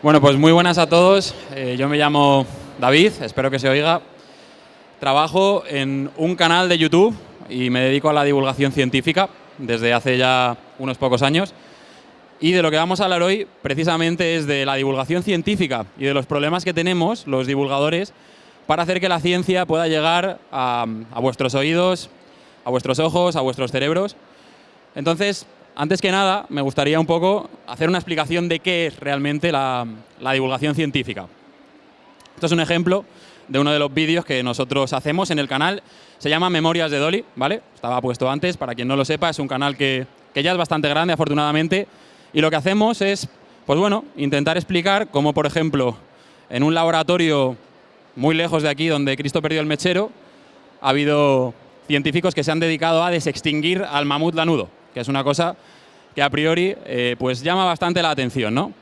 Bueno, pues muy buenas a todos. Yo me llamo David, espero que se oiga. Trabajo en un canal de YouTube y me dedico a la divulgación científica desde hace ya unos pocos años. Y de lo que vamos a hablar hoy precisamente es de la divulgación científica y de los problemas que tenemos los divulgadores para hacer que la ciencia pueda llegar a vuestros oídos, a vuestros ojos, a vuestros cerebros. Entonces, antes que nada, me gustaría un poco hacer una explicación de qué es realmente la divulgación científica. Esto es un ejemplo de uno de los vídeos que nosotros hacemos en el canal. Se llama Memorias de Dolly, ¿vale? Estaba puesto antes, para quien no lo sepa, es un canal que ya es bastante grande, afortunadamente. Y lo que hacemos es, pues bueno, intentar explicar cómo, por ejemplo, en un laboratorio muy lejos de aquí, donde Cristo perdió el mechero, ha habido científicos que se han dedicado a desextinguir al mamut lanudo, que es una cosa que a priori pues llama bastante la atención, ¿no?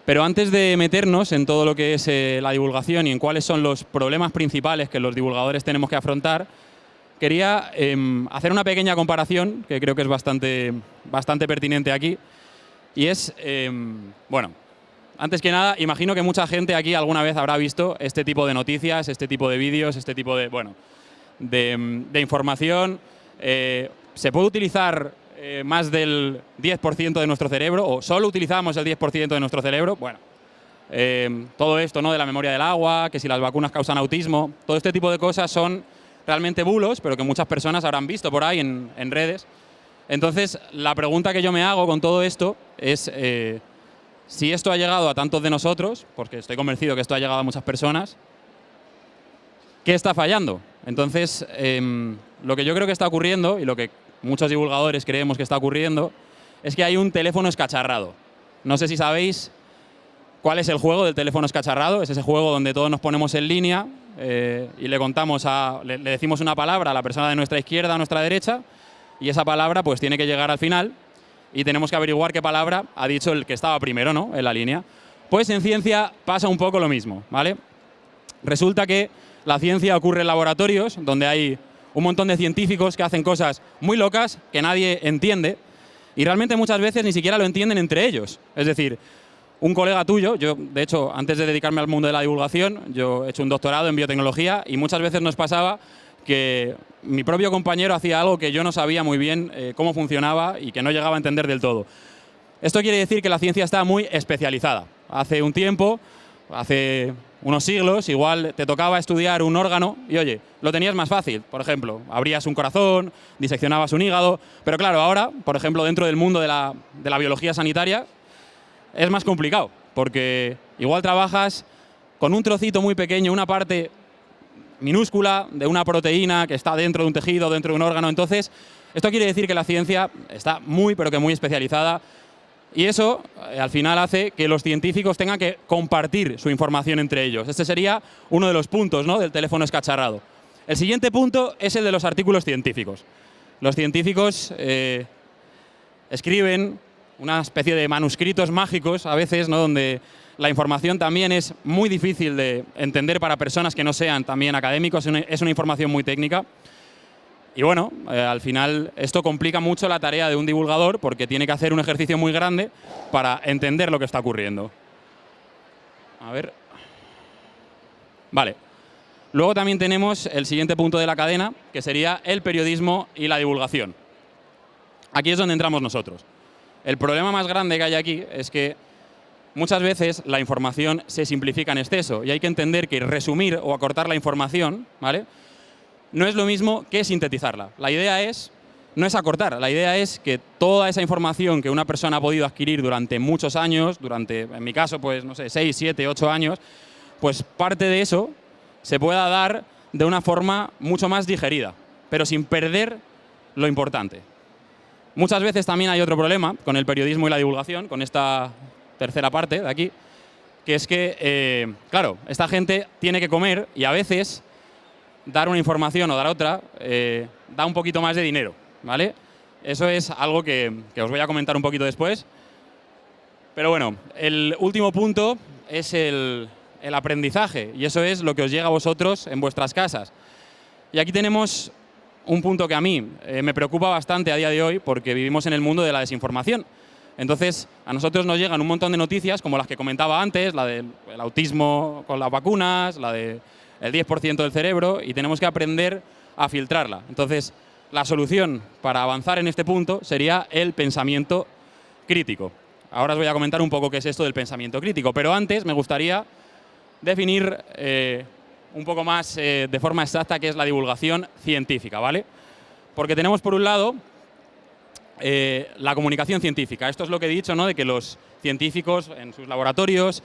Pero antes de meternos en todo lo que es la divulgación y en cuáles son los problemas principales que los divulgadores tenemos que afrontar, quería hacer una pequeña comparación que creo que es bastante pertinente aquí. Y es, bueno, antes que nada, imagino que mucha gente aquí alguna vez habrá visto este tipo de noticias, este tipo de vídeos, este tipo de, bueno, de información. ¿Se puede utilizar más del 10% de nuestro cerebro o solo utilizamos el 10% de nuestro cerebro? Bueno, todo esto, ¿no?, de la memoria del agua, que si las vacunas causan autismo, todo este tipo de cosas son realmente bulos, pero que muchas personas habrán visto por ahí en redes. Entonces, la pregunta que yo me hago con todo esto es si esto ha llegado a tantos de nosotros, porque estoy convencido que esto ha llegado a muchas personas, ¿qué está fallando? Entonces, lo que yo creo que está ocurriendo, y lo que muchos divulgadores creemos que está ocurriendo, es que hay un teléfono escacharrado. No sé si sabéis cuál es el juego del teléfono escacharrado. Es ese juego donde todos nos ponemos en línea y le decimos una palabra a la persona de nuestra izquierda, a nuestra derecha, y esa palabra pues tiene que llegar al final y tenemos que averiguar qué palabra ha dicho el que estaba primero, ¿no?, en la línea. Pues en ciencia pasa un poco lo mismo, ¿vale? Resulta que la ciencia ocurre en laboratorios donde hay un montón de científicos que hacen cosas muy locas que nadie entiende y realmente muchas veces ni siquiera lo entienden entre ellos. Es decir, un colega tuyo, yo de hecho antes de dedicarme al mundo de la divulgación, yo he hecho un doctorado en biotecnología y muchas veces nos pasaba que mi propio compañero hacía algo que yo no sabía muy bien cómo funcionaba y que no llegaba a entender del todo. Esto quiere decir que la ciencia está muy especializada. Hace un tiempo, hace unos siglos, igual te tocaba estudiar un órgano y, oye, lo tenías más fácil. Por ejemplo, abrías un corazón, diseccionabas un hígado. Pero claro, ahora, por ejemplo, dentro del mundo de la biología sanitaria, es más complicado, porque igual trabajas con un trocito muy pequeño, una parte minúscula de una proteína que está dentro de un tejido, dentro de un órgano. Entonces, esto quiere decir que la ciencia está muy, pero que muy especializada. Y eso, al final, hace que los científicos tengan que compartir su información entre ellos. Este sería uno de los puntos, ¿no?, del teléfono escacharrado. El siguiente punto es el de los artículos científicos. Los científicos escriben una especie de manuscritos mágicos, a veces, ¿no?, donde la información también es muy difícil de entender para personas que no sean también académicos, es una información muy técnica. Y bueno, al final esto complica mucho la tarea de un divulgador porque tiene que hacer un ejercicio muy grande para entender lo que está ocurriendo. A ver. Vale. Luego también tenemos el siguiente punto de la cadena, que sería el periodismo y la divulgación. Aquí es donde entramos nosotros. El problema más grande que hay aquí es que muchas veces la información se simplifica en exceso y hay que entender que resumir o acortar la información, ¿vale?, no es lo mismo que sintetizarla. La idea no es acortar, la idea es que toda esa información que una persona ha podido adquirir durante muchos años, durante, en mi caso, pues no sé, 6, 7, 8 años, pues parte de eso se pueda dar de una forma mucho más digerida, pero sin perder lo importante. Muchas veces también hay otro problema con el periodismo y la divulgación, con esta tercera parte de aquí, que es que, claro, esta gente tiene que comer y a veces dar una información o dar otra da un poquito más de dinero, ¿vale? Eso es algo que os voy a comentar un poquito después. Pero bueno, el último punto es el aprendizaje y eso es lo que os llega a vosotros en vuestras casas. Y aquí tenemos un punto que a mí me preocupa bastante a día de hoy porque vivimos en el mundo de la desinformación. Entonces, a nosotros nos llegan un montón de noticias, como las que comentaba antes, la del autismo con las vacunas, la del 10% del cerebro, y tenemos que aprender a filtrarla. Entonces, la solución para avanzar en este punto sería el pensamiento crítico. Ahora os voy a comentar un poco qué es esto del pensamiento crítico, pero antes me gustaría definir un poco más de forma exacta qué es la divulgación científica, ¿vale? Porque tenemos por un lado la comunicación científica. Esto es lo que he dicho, ¿no? De que los científicos en sus laboratorios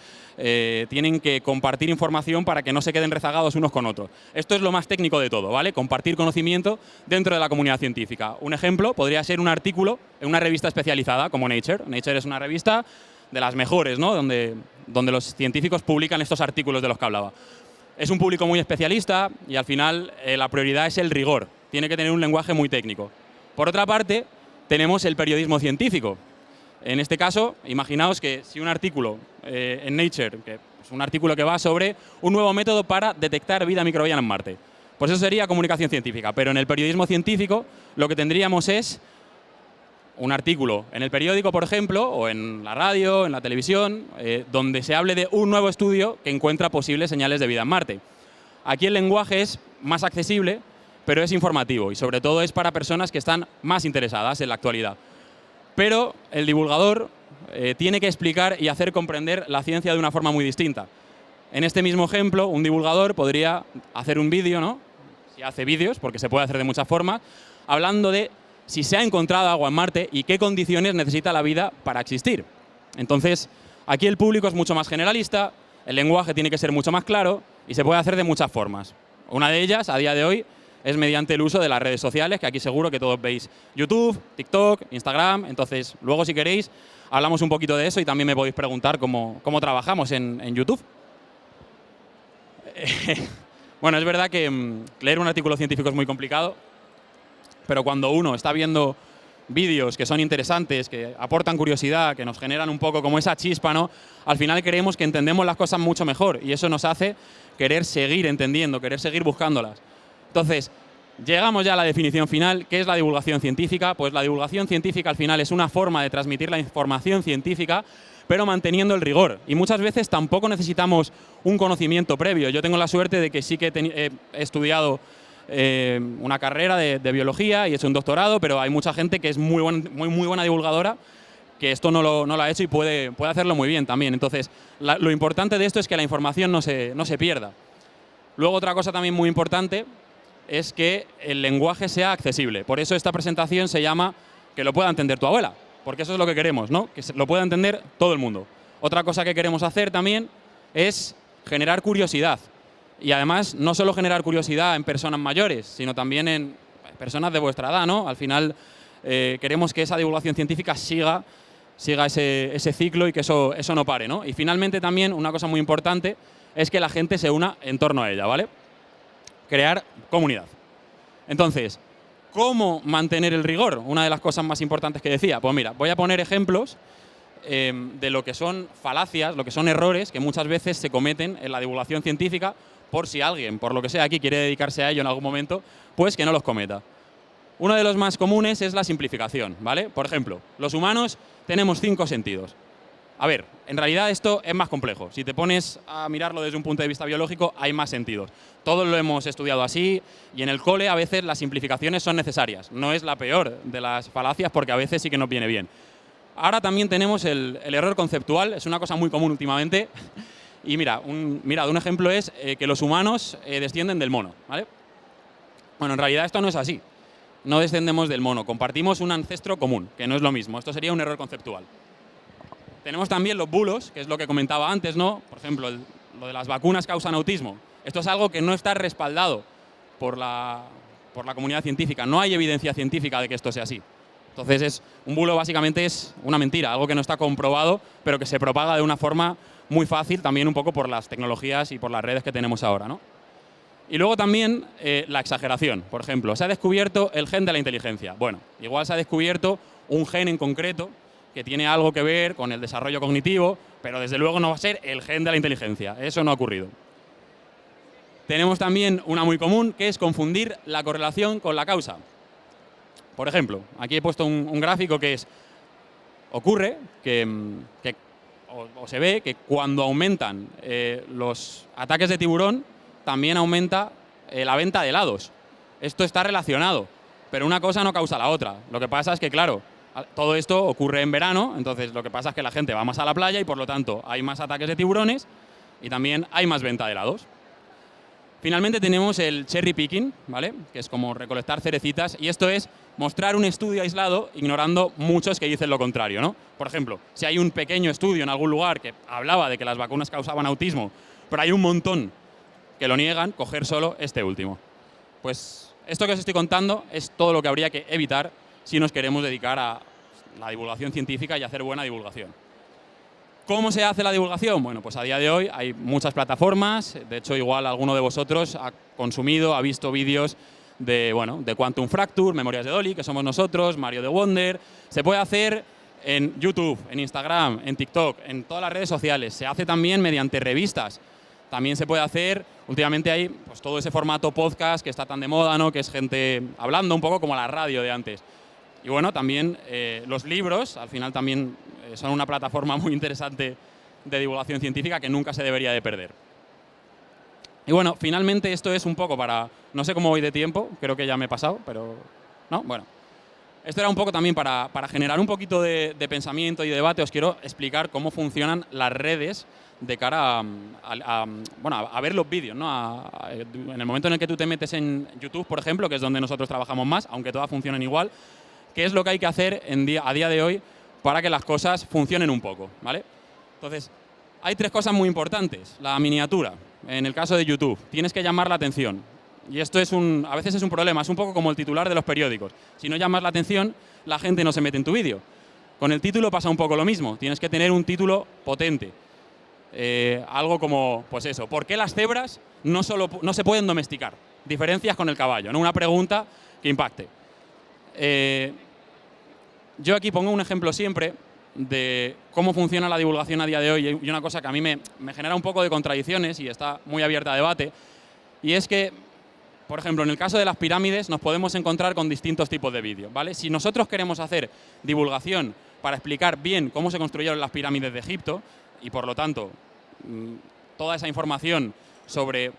tienen que compartir información para que no se queden rezagados unos con otros. Esto es lo más técnico de todo, ¿vale? Compartir conocimiento dentro de la comunidad científica. Un ejemplo podría ser un artículo en una revista especializada como Nature. Nature es una revista de las mejores, ¿no? Donde los científicos publican estos artículos de los que hablaba. Es un público muy especialista y al final la prioridad es el rigor. Tiene que tener un lenguaje muy técnico. Por otra parte, tenemos el periodismo científico. En este caso, imaginaos que si un artículo en Nature, que es un artículo que va sobre un nuevo método para detectar vida microbiana en Marte, pues eso sería comunicación científica. Pero en el periodismo científico lo que tendríamos es un artículo en el periódico, por ejemplo, o en la radio, en la televisión, donde se hable de un nuevo estudio que encuentra posibles señales de vida en Marte. Aquí el lenguaje es más accesible, pero es informativo y sobre todo es para personas que están más interesadas en la actualidad. Pero el divulgador tiene que explicar y hacer comprender la ciencia de una forma muy distinta. En este mismo ejemplo, un divulgador podría hacer un vídeo, ¿no? Si hace vídeos, porque se puede hacer de muchas formas, hablando de si se ha encontrado agua en Marte y qué condiciones necesita la vida para existir. Entonces, aquí el público es mucho más generalista, el lenguaje tiene que ser mucho más claro y se puede hacer de muchas formas. Una de ellas, a día de hoy, es mediante el uso de las redes sociales, que aquí seguro que todos veis YouTube, TikTok, Instagram. Entonces, luego si queréis, hablamos un poquito de eso y también me podéis preguntar cómo trabajamos en YouTube. Bueno, es verdad que leer un artículo científico es muy complicado, pero cuando uno está viendo vídeos que son interesantes, que aportan curiosidad, que nos generan un poco como esa chispa, ¿no? Al final creemos que entendemos las cosas mucho mejor y eso nos hace querer seguir entendiendo, querer seguir buscándolas. Entonces, llegamos ya a la definición final. ¿Qué es la divulgación científica? Pues la divulgación científica al final es una forma de transmitir la información científica, pero manteniendo el rigor. Y muchas veces tampoco necesitamos un conocimiento previo. Yo tengo la suerte de que sí que he estudiado una carrera de biología y he hecho un doctorado, pero hay mucha gente que es muy buena divulgadora que esto no lo ha hecho y puede hacerlo muy bien también. Entonces, lo importante de esto es que la información no se pierda. Luego, otra cosa también muy importante es que el lenguaje sea accesible. Por eso esta presentación se llama que lo pueda entender tu abuela, porque eso es lo que queremos, ¿no? Que lo pueda entender todo el mundo. Otra cosa que queremos hacer también es generar curiosidad. Y además, no solo generar curiosidad en personas mayores, sino también en personas de vuestra edad, ¿no? Al final, queremos que esa divulgación científica siga ese ciclo y que eso no pare, ¿no? Y finalmente también, una cosa muy importante es que la gente se una en torno a ella, ¿vale? Crear comunidad. Entonces, ¿cómo mantener el rigor? Una de las cosas más importantes que decía. Pues mira, voy a poner ejemplos de lo que son falacias, lo que son errores que muchas veces se cometen en la divulgación científica por si alguien, por lo que sea, aquí quiere dedicarse a ello en algún momento, pues que no los cometa. Uno de los más comunes es la simplificación, ¿vale? Por ejemplo, los humanos tenemos 5 sentidos. A ver, en realidad esto es más complejo. Si te pones a mirarlo desde un punto de vista biológico, hay más sentidos. Todos lo hemos estudiado así y en el cole a veces las simplificaciones son necesarias. No es la peor de las falacias porque a veces sí que nos viene bien. Ahora también tenemos el error conceptual, es una cosa muy común últimamente. Y mira, un ejemplo es que los humanos descienden del mono, ¿vale? Bueno, en realidad esto no es así. No descendemos del mono, compartimos un ancestro común, que no es lo mismo. Esto sería un error conceptual. Tenemos también los bulos, que es lo que comentaba antes, ¿no? Por ejemplo, lo de las vacunas causan autismo. Esto es algo que no está respaldado por la comunidad científica. No hay evidencia científica de que esto sea así. Entonces, un bulo básicamente es una mentira, algo que no está comprobado, pero que se propaga de una forma muy fácil, también un poco por las tecnologías y por las redes que tenemos ahora, ¿no? Y luego también la exageración. Por ejemplo, se ha descubierto el gen de la inteligencia. Bueno, igual se ha descubierto un gen en concreto que tiene algo que ver con el desarrollo cognitivo, pero desde luego no va a ser el gen de la inteligencia. Eso no ha ocurrido. Tenemos también una muy común, que es confundir la correlación con la causa. Por ejemplo, aquí he puesto un gráfico que es ocurre o se ve que cuando aumentan los ataques de tiburón, también aumenta la venta de helados. Esto está relacionado, pero una cosa no causa la otra. Lo que pasa es que, claro, todo esto ocurre en verano, entonces lo que pasa es que la gente va más a la playa y por lo tanto hay más ataques de tiburones y también hay más venta de helados. Finalmente tenemos el cherry picking, ¿vale? Que es como recolectar cerecitas, y esto es mostrar un estudio aislado ignorando muchos que dicen lo contrario, ¿no? Por ejemplo, si hay un pequeño estudio en algún lugar que hablaba de que las vacunas causaban autismo, pero hay un montón que lo niegan, coger solo este último. Pues esto que os estoy contando es todo lo que habría que evitar si nos queremos dedicar a la divulgación científica y hacer buena divulgación. ¿Cómo se hace la divulgación? Bueno, pues a día de hoy hay muchas plataformas. De hecho, igual alguno de vosotros ha consumido, ha visto vídeos de Quantum Fracture, Memorias de Dolly, que somos nosotros, Mario de Wonder. Se puede hacer en YouTube, en Instagram, en TikTok, en todas las redes sociales. Se hace también mediante revistas. También se puede hacer, últimamente hay pues, todo ese formato podcast que está tan de moda, ¿no? Que es gente hablando un poco como la radio de antes. Y bueno, también los libros, al final también son una plataforma muy interesante de divulgación científica que nunca se debería de perder. Y bueno, finalmente esto es un poco para, no sé cómo voy de tiempo, creo que ya me he pasado, pero no, bueno. Esto era un poco también para generar un poquito de pensamiento y debate. Os quiero explicar cómo funcionan las redes de cara a ver los vídeos, ¿no? En el momento en el que tú te metes en YouTube, por ejemplo, que es donde nosotros trabajamos más, aunque todas funcionen igual, ¿qué es lo que hay que hacer a día de hoy para que las cosas funcionen un poco, ¿vale? Entonces, hay tres cosas muy importantes. La miniatura, en el caso de YouTube, tienes que llamar la atención. Y esto a veces es un problema, es un poco como el titular de los periódicos. Si no llamas la atención, la gente no se mete en tu vídeo. Con el título pasa un poco lo mismo. Tienes que tener un título potente. Algo como, pues eso, ¿por qué las cebras no se pueden domesticar? Diferencias con el caballo, ¿no? Una pregunta que impacte. Yo aquí pongo un ejemplo siempre de cómo funciona la divulgación a día de hoy y una cosa que a mí me genera un poco de contradicciones y está muy abierta a debate, y es que, por ejemplo, en el caso de las pirámides nos podemos encontrar con distintos tipos de vídeos, ¿vale? Si nosotros queremos hacer divulgación para explicar bien cómo se construyeron las pirámides de Egipto y, por lo tanto, toda esa información sobre,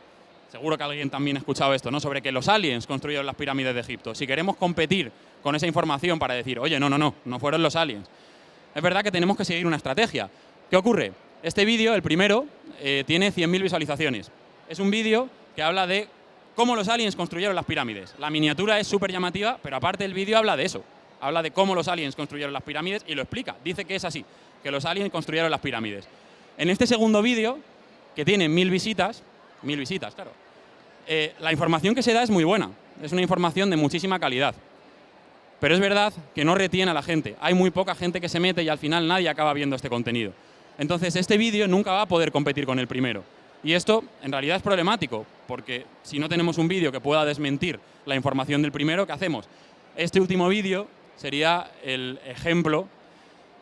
seguro que alguien también ha escuchado esto, ¿no? Sobre que los aliens construyeron las pirámides de Egipto. Si queremos competir con esa información para decir, oye, no fueron los aliens, es verdad que tenemos que seguir una estrategia. ¿Qué ocurre? Este vídeo, el primero, tiene 100.000 visualizaciones. Es un vídeo que habla de cómo los aliens construyeron las pirámides. La miniatura es súper llamativa, pero aparte el vídeo habla de eso. Habla de cómo los aliens construyeron las pirámides y lo explica. Dice que es así, que los aliens construyeron las pirámides. En este segundo vídeo, que tiene 1.000 visitas, claro, la información que se da es muy buena. Es una información de muchísima calidad. Pero es verdad que no retiene a la gente. Hay muy poca gente que se mete y al final nadie acaba viendo este contenido. Entonces, este vídeo nunca va a poder competir con el primero. Y esto, en realidad, es problemático, porque si no tenemos un vídeo que pueda desmentir la información del primero, ¿qué hacemos? Este último vídeo sería el ejemplo,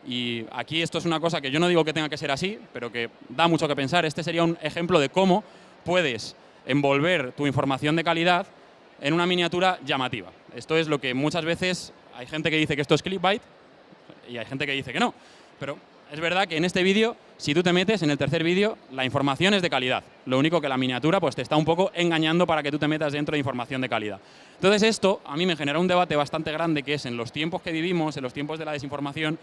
y aquí esto es una cosa que yo no digo que tenga que ser así, pero que da mucho que pensar. Este sería un ejemplo de cómo puedes envolver tu información de calidad en una miniatura llamativa. Esto es lo que muchas veces hay gente que dice que esto es clickbait y hay gente que dice que no. Pero es verdad que en este vídeo, si tú te metes en el tercer vídeo, la información es de calidad. Lo único que la miniatura pues, te está un poco engañando para que tú te metas dentro de información de calidad. Entonces esto a mí me genera un debate bastante grande, que es en los tiempos que vivimos, en los tiempos de la desinformación,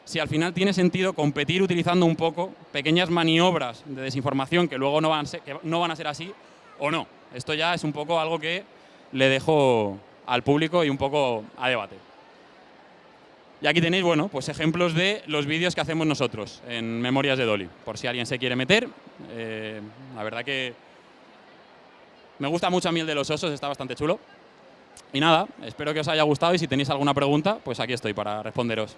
si al final tiene sentido competir utilizando un poco pequeñas maniobras de desinformación que luego no van a ser así o no. Esto ya es un poco algo que le dejo al público y un poco a debate. Y aquí tenéis, bueno, pues ejemplos de los vídeos que hacemos nosotros en Memorias de Dolly, por si alguien se quiere meter. La verdad que me gusta mucho a mí el de los osos, está bastante chulo. Y nada, espero que os haya gustado y si tenéis alguna pregunta, pues aquí estoy para responderos.